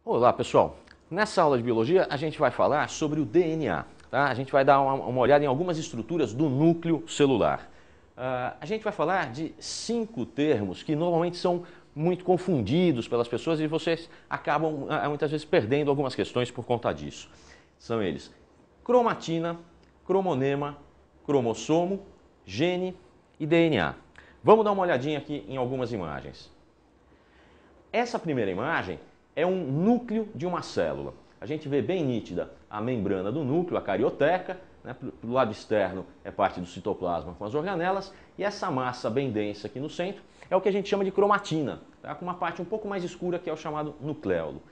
Olá, pessoal. Nessa aula de biologia a gente vai falar sobre o DNA. Tá? A gente vai dar uma olhada em algumas estruturas do núcleo celular. A gente vai falar de 5 termos que normalmente são muito confundidos pelas pessoas e vocês acabam muitas vezes perdendo algumas questões por conta disso. São eles: cromatina, cromonema, cromossomo, gene e DNA. Vamos dar uma olhadinha aqui em algumas imagens. Essa primeira imagem é um núcleo de uma célula. A gente vê bem nítida a membrana do núcleo, a carioteca, né? Do lado externo é parte do citoplasma com as organelas, e essa massa bem densa aqui no centro é o que a gente chama de cromatina, tá? Com uma parte um pouco mais escura que é o chamado nucleolo.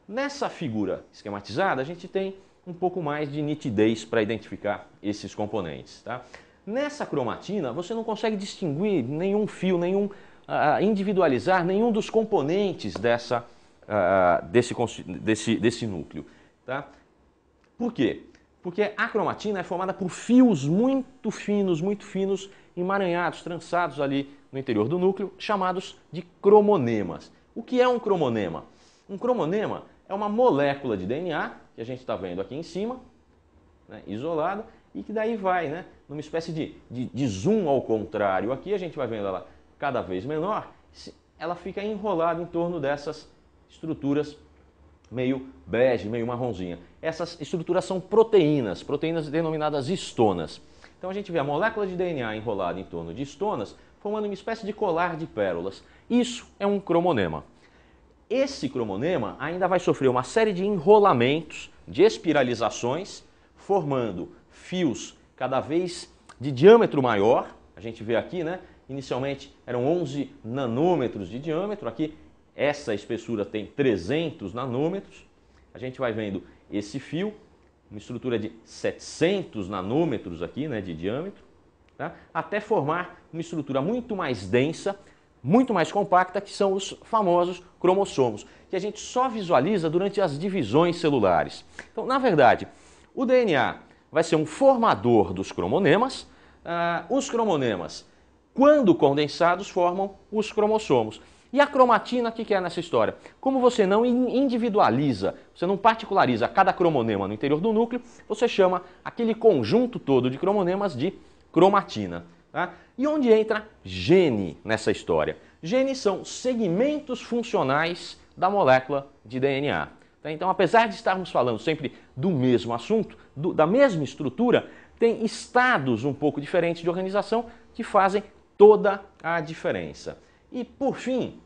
Nessa figura esquematizada a gente tem um pouco mais de nitidez para identificar esses componentes. Tá? Nessa cromatina você não consegue distinguir nenhum fio, individualizar nenhum dos componentes desse núcleo. Tá? Por quê? Porque a cromatina é formada por fios muito finos, emaranhados, trançados ali no interior do núcleo, chamados de cromonemas. O que é um cromonema? Um cromonema é uma molécula de DNA, que a gente está vendo aqui em cima, né, isolada, e que daí vai, né, numa espécie de zoom ao contrário. Aqui a gente vai vendo ela cada vez menor, ela fica enrolada em torno dessas estruturas meio bege, meio marronzinha. Essas estruturas são proteínas denominadas histonas. Então a gente vê a molécula de DNA enrolada em torno de histonas, formando uma espécie de colar de pérolas. Isso é um cromonema. Esse cromonema ainda vai sofrer uma série de enrolamentos, de espiralizações, formando fios cada vez de diâmetro maior. A gente vê aqui, né? Inicialmente eram 11 nanômetros de diâmetro, aqui essa espessura tem 300 nanômetros. A gente vai vendo esse fio, uma estrutura de 700 nanômetros aqui, né, de diâmetro, tá? Até formar uma estrutura muito mais densa, muito mais compacta, que são os famosos cromossomos, que a gente só visualiza durante as divisões celulares. Então, na verdade, o DNA vai ser um formador dos cromonemas. Os cromonemas, quando condensados, formam os cromossomos. E a cromatina, o que é nessa história? Como você não individualiza, você não particulariza cada cromonema no interior do núcleo, você chama aquele conjunto todo de cromonemas de cromatina. Tá? E onde entra gene nessa história? Genes são segmentos funcionais da molécula de DNA. Tá? Então, apesar de estarmos falando sempre do mesmo assunto, da mesma estrutura, tem estados um pouco diferentes de organização que fazem toda a diferença. E, por fim,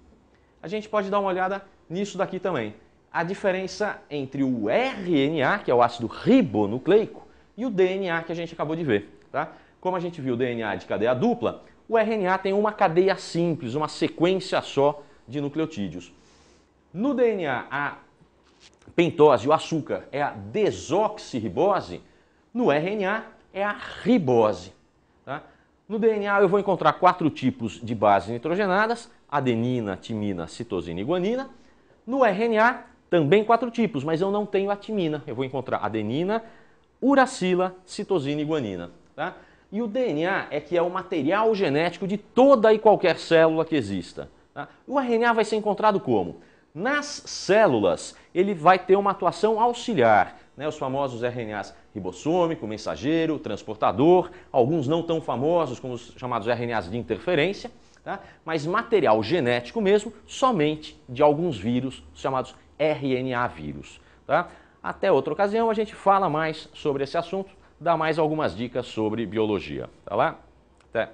a gente pode dar uma olhada nisso daqui também. A diferença entre o RNA, que é o ácido ribonucleico, e o DNA que a gente acabou de ver. Tá? Como a gente viu o DNA de cadeia dupla, o RNA tem uma cadeia simples, uma sequência só de nucleotídeos. No DNA, a pentose, o açúcar, é a desoxirribose. No RNA, é a ribose. Tá? No DNA eu vou encontrar 4 tipos de bases nitrogenadas: adenina, timina, citosina e guanina. No RNA, também 4 tipos, mas eu não tenho a timina. Eu vou encontrar adenina, uracila, citosina e guanina. Tá? E o DNA é que é o material genético de toda e qualquer célula que exista. Tá? O RNA vai ser encontrado como? Nas células, ele vai ter uma atuação auxiliar, né? Os famosos RNAs ribossômico, mensageiro, transportador, alguns não tão famosos como os chamados RNAs de interferência, tá? Mas material genético mesmo, somente de alguns vírus, chamados RNA vírus. Tá? Até outra ocasião a gente fala mais sobre esse assunto, dá mais algumas dicas sobre biologia. Tá lá? Até!